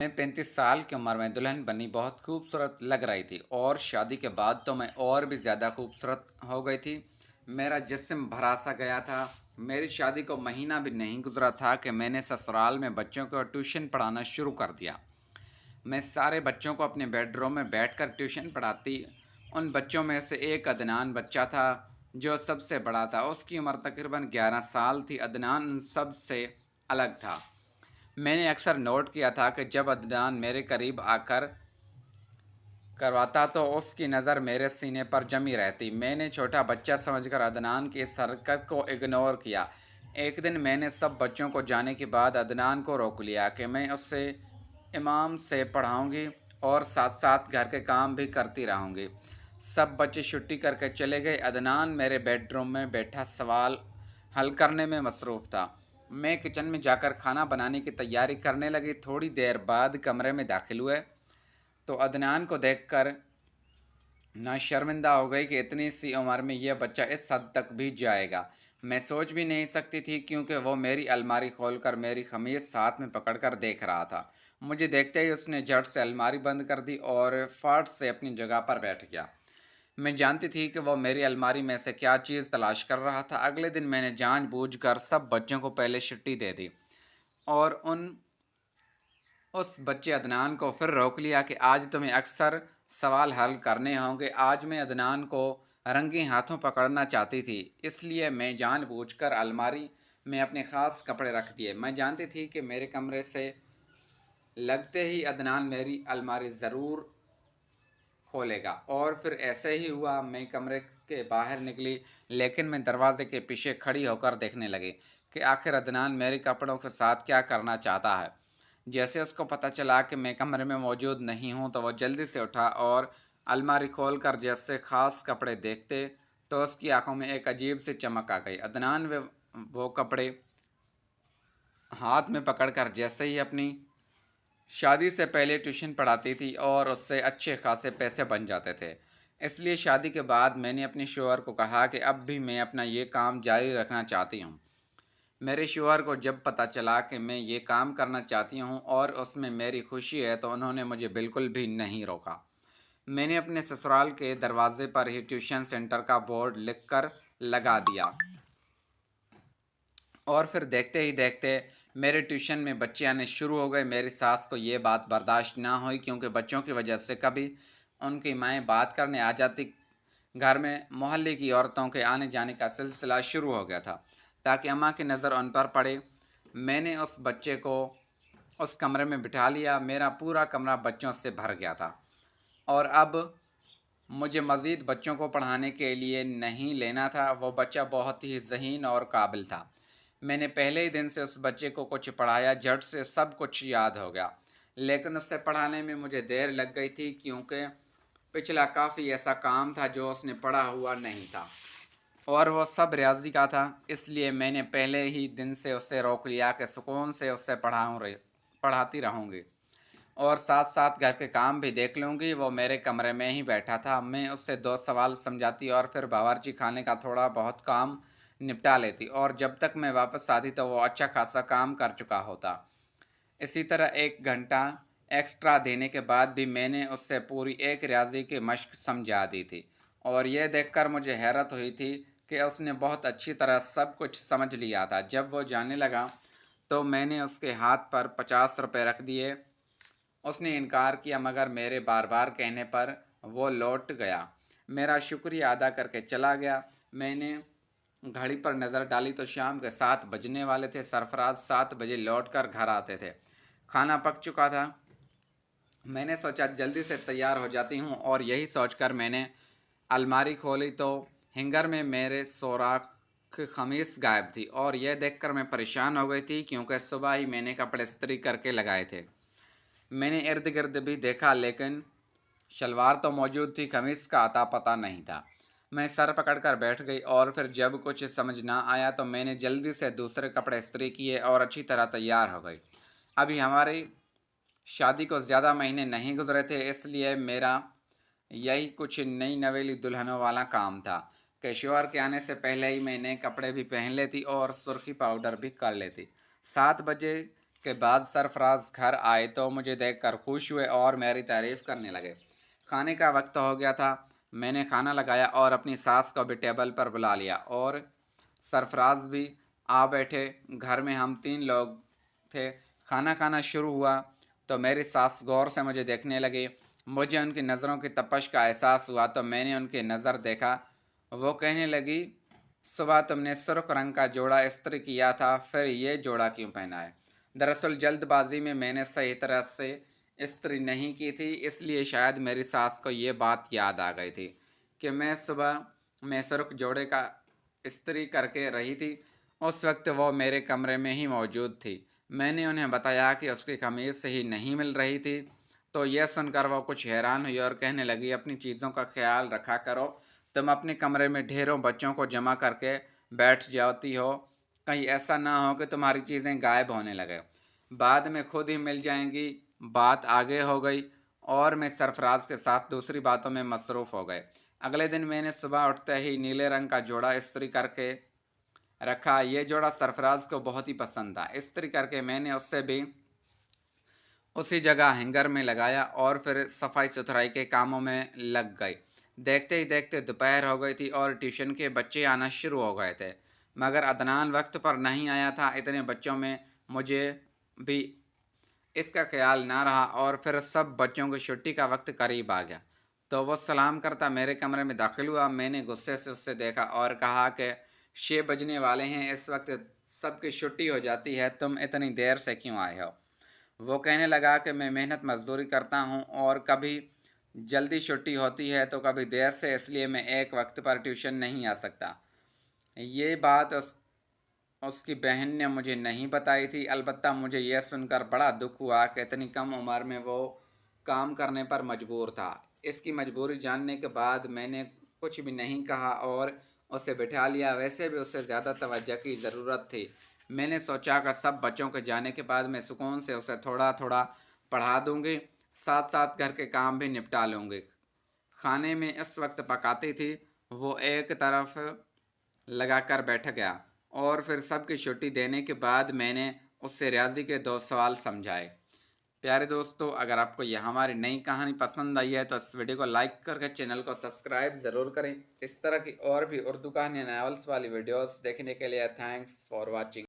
मैं 35 साल की उम्र में दुल्हन बनी बहुत खूबसूरत लग रही थी और शादी के बाद तो मैं और भी ज़्यादा खूबसूरत हो गई थी। मेरा जिस्म भरा सा गया था। मेरी शादी को महीना भी नहीं गुजरा था कि मैंने ससुराल में बच्चों को ट्यूशन पढ़ाना शुरू कर दिया। मैं सारे बच्चों को अपने बेडरूम में बैठकर ट्यूशन पढ़ाती। उन बच्चों में से एक अदनान बच्चा था जो सबसे बड़ा था। उसकी उम्र तकरीबन 11 साल थी। अदनान उन सब से अलग था। मैंने अक्सर नोट किया था कि जब अदनान मेरे करीब आकर करवाता तो उसकी नज़र मेरे सीने पर जमी रहती। मैंने छोटा बच्चा समझकर अदनान की इस हरकत को इग्नोर किया। एक दिन मैंने सब बच्चों को जाने के बाद अदनान को रोक लिया कि मैं उससे इमाम से पढ़ाऊंगी और साथ साथ घर के काम भी करती रहूंगी। सब बच्चे छुट्टी करके चले गए। अदनान मेरे बेडरूम में बैठा सवाल हल करने में मसरूफ़ था। मैं किचन में जाकर खाना बनाने की तैयारी करने लगी। थोड़ी देर बाद कमरे में दाखिल हुए तो अदनान को देखकर ना शर्मिंदा हो गई कि इतनी सी उम्र में यह बच्चा इस हद तक भी जाएगा। मैं सोच भी नहीं सकती थी क्योंकि वो मेरी अलमारी खोलकर मेरी खमीज हाथ में पकड़कर देख रहा था। मुझे देखते ही उसने झट से अलमारी बंद कर दी और फट से अपनी जगह पर बैठ गया। मैं जानती थी कि वो मेरी अलमारी में से क्या चीज़ तलाश कर रहा था। अगले दिन मैंने जानबूझकर सब बच्चों को पहले छुट्टी दे दी और उस बच्चे अदनान को फिर रोक लिया कि आज तुम्हें अक्सर सवाल हल करने होंगे। आज मैं अदनान को रंगे हाथों पकड़ना चाहती थी, इसलिए मैं जानबूझकर अलमारी में अपने ख़ास कपड़े रख दिए। मैं जानती थी कि मेरे कमरे से लगते ही अदनान मेरी अलमारी ज़रूर खोलेगा और फिर ऐसे ही हुआ। मैं कमरे के बाहर निकली, लेकिन मैं दरवाजे के पीछे खड़ी होकर देखने लगी कि आखिर अदनान मेरे कपड़ों के साथ क्या करना चाहता है। जैसे उसको पता चला कि मैं कमरे में मौजूद नहीं हूँ तो वह जल्दी से उठा और अलमारी खोलकर जैसे ख़ास कपड़े देखते तो उसकी आंखों में एक अजीब सी चमक आ गई। अदनान वो कपड़े हाथ में पकड़कर जैसे ही अपनी शादी से पहले ट्यूशन पढ़ाती थी और उससे अच्छे खासे पैसे बन जाते थे। इसलिए शादी के बाद मैंने अपने शौहर को कहा कि अब भी मैं अपना ये काम जारी रखना चाहती हूँ। मेरे शौहर को जब पता चला कि मैं ये काम करना चाहती हूँ और उसमें मेरी खुशी है तो उन्होंने मुझे बिल्कुल भी नहीं रोका। मैंने अपने ससुराल के दरवाजे पर ही ट्यूशन सेंटर का बोर्ड लिखकर लगा दिया और फिर देखते ही देखते मेरे ट्यूशन में बच्चे आने शुरू हो गए। मेरी सास को ये बात बर्दाश्त ना हुई क्योंकि बच्चों की वजह से कभी उनकी माएँ बात करने आ जाती। घर में मोहल्ले की औरतों के आने जाने का सिलसिला शुरू हो गया था ताकि अम्मा की नज़र उन पर पड़े। मैंने उस बच्चे को उस कमरे में बिठा लिया। मेरा पूरा कमरा बच्चों से भर गया था और अब मुझे मज़ीद बच्चों को पढ़ाने के लिए नहीं लेना था। वो बच्चा बहुत ही ज़हीन और काबिल था। मैंने पहले ही दिन से उस बच्चे को कुछ पढ़ाया, झट से सब कुछ याद हो गया। लेकिन उससे पढ़ाने में मुझे देर लग गई थी क्योंकि पिछला काफ़ी ऐसा काम था जो उसने पढ़ा हुआ नहीं था और वो सब रियाजी का था। इसलिए मैंने पहले ही दिन से उसे रोक लिया कि सुकून से उससे पढ़ाती रहूँगी और साथ साथ घर के काम भी देख लूँगी। वो मेरे कमरे में ही बैठा था। मैं उससे दो सवाल समझाती और फिर बावर्ची खाने का थोड़ा बहुत काम निपटा लेती और जब तक मैं वापस आती तो वो अच्छा खासा काम कर चुका होता। इसी तरह 1 घंटा एक्स्ट्रा देने के बाद भी मैंने उससे पूरी एक रियाजी की मश्क समझा दी थी और यह देखकर मुझे हैरत हुई थी कि उसने बहुत अच्छी तरह सब कुछ समझ लिया था। जब वो जाने लगा तो मैंने उसके हाथ पर 50 रुपये रख दिए। उसने इनकार किया मगर मेरे बार बार कहने पर वो लौट गया। मेरा शुक्रिया अदा करके चला गया। मैंने घड़ी पर नज़र डाली तो शाम के 7 बजने वाले थे। सरफराज 7 बजे लौटकर घर आते थे। खाना पक चुका था। मैंने सोचा जल्दी से तैयार हो जाती हूँ और यही सोचकर मैंने अलमारी खोली तो हैंगर में मेरे सोराख खमीस गायब थी और यह देखकर मैं परेशान हो गई थी क्योंकि सुबह ही मैंने कपड़े इस्त्री करके लगाए थे। मैंने इर्द गिर्द भी देखा लेकिन शलवार तो मौजूद थी, खमीस का अता पता नहीं था। मैं सर पकड़कर बैठ गई और फिर जब कुछ समझ ना आया तो मैंने जल्दी से दूसरे कपड़े इस्त्री किए और अच्छी तरह तैयार हो गई। अभी हमारी शादी को ज़्यादा महीने नहीं गुजरे थे, इसलिए मेरा यही कुछ नई नवेली दुल्हनों वाला काम था कि शौहर के आने से पहले ही मैं नए कपड़े भी पहन लेती और सुर्खी पाउडर भी कर लेती। 7 बजे کے بعد سرفراز گھر آئے تو مجھے دیکھ کر خوش ہوئے اور میری تعریف کرنے لگے۔ کھانے کا وقت ہو گیا تھا، میں نے کھانا لگایا اور اپنی ساس کو بھی ٹیبل پر بلا لیا اور سرفراز بھی آ بیٹھے۔ گھر میں ہم 3 لوگ تھے۔ کھانا کھانا شروع ہوا تو میری ساس غور سے مجھے دیکھنے لگی۔ مجھے ان کی نظروں کی تپش کا احساس ہوا تو میں نے ان کی نظر دیکھا۔ وہ کہنے لگی، صبح تم نے سرخ رنگ کا جوڑا استری کیا تھا، پھر یہ جوڑا کیوں پہنا ہے؟ دراصل جلد بازی میں نے صحیح طرح سے استری نہیں کی تھی، اس لیے شاید میری ساس کو یہ بات یاد آ گئی تھی کہ میں صبح میں سرخ جوڑے کا استری کر کے رہی تھی۔ اس وقت وہ میرے کمرے میں ہی موجود تھی۔ میں نے انہیں بتایا کہ اس کی قمیض صحیح نہیں مل رہی تھی، تو یہ سن کر وہ کچھ حیران ہوئی اور کہنے لگی، اپنی چیزوں کا خیال رکھا کرو، تم اپنے کمرے میں ڈھیروں بچوں کو جمع کر کے بیٹھ جاتی ہو، کہیں ایسا نہ ہو کہ تمہاری چیزیں غائب ہونے لگے، بعد میں خود ہی مل جائیں گی۔ بات آگے ہو گئی اور میں سرفراز کے ساتھ دوسری باتوں میں مصروف ہو گئے۔ اگلے دن میں نے صبح اٹھتے ہی نیلے رنگ کا جوڑا استری کر کے رکھا۔ یہ جوڑا سرفراز کو بہت ہی پسند تھا۔ استری کر کے میں نے اس سے بھی اسی جگہ ہینگر میں لگایا اور پھر صفائی ستھرائی کے کاموں میں لگ گئی۔ دیکھتے ہی دیکھتے دوپہر ہو گئی تھی اور ٹیوشن کے بچے آنا شروع ہو گئے تھے، مگر عدنان وقت پر نہیں آیا تھا۔ اتنے بچوں میں مجھے بھی اس کا خیال نہ رہا اور پھر سب بچوں کی چھٹی کا وقت قریب آ گیا تو وہ سلام کرتا میرے کمرے میں داخل ہوا۔ میں نے غصے سے اس سے دیکھا اور کہا کہ 6 بجنے والے ہیں، اس وقت سب کی چھٹی ہو جاتی ہے، تم اتنی دیر سے کیوں آئے ہو؟ وہ کہنے لگا کہ میں محنت مزدوری کرتا ہوں اور کبھی جلدی چھٹی ہوتی ہے تو کبھی دیر سے، اس لیے میں ایک وقت پر ٹیوشن نہیں آ سکتا۔ یہ بات اس کی بہن نے مجھے نہیں بتائی تھی، البتہ مجھے یہ سن کر بڑا دکھ ہوا کہ اتنی کم عمر میں وہ کام کرنے پر مجبور تھا۔ اس کی مجبوری جاننے کے بعد میں نے کچھ بھی نہیں کہا اور اسے بٹھا لیا۔ ویسے بھی اسے زیادہ توجہ کی ضرورت تھی۔ میں نے سوچا کہ سب بچوں کے جانے کے بعد میں سکون سے اسے تھوڑا تھوڑا پڑھا دوں گی، ساتھ ساتھ گھر کے کام بھی نپٹا لوں گی۔ کھانے میں اس وقت پکاتی تھی، وہ ایک طرف لگا کر بیٹھ گیا اور پھر سب کی چھٹی دینے کے بعد میں نے اس سے ریاضی کے 2 سوال سمجھائے۔ پیارے دوستو، اگر آپ کو یہ ہماری نئی کہانی پسند آئی ہے تو اس ویڈیو کو لائک کر کے چینل کو سبسکرائب ضرور کریں۔ اس طرح کی اور بھی اردو کہانی ناولس والی ویڈیوز دیکھنے کے لیے تھینکس فار واچنگ۔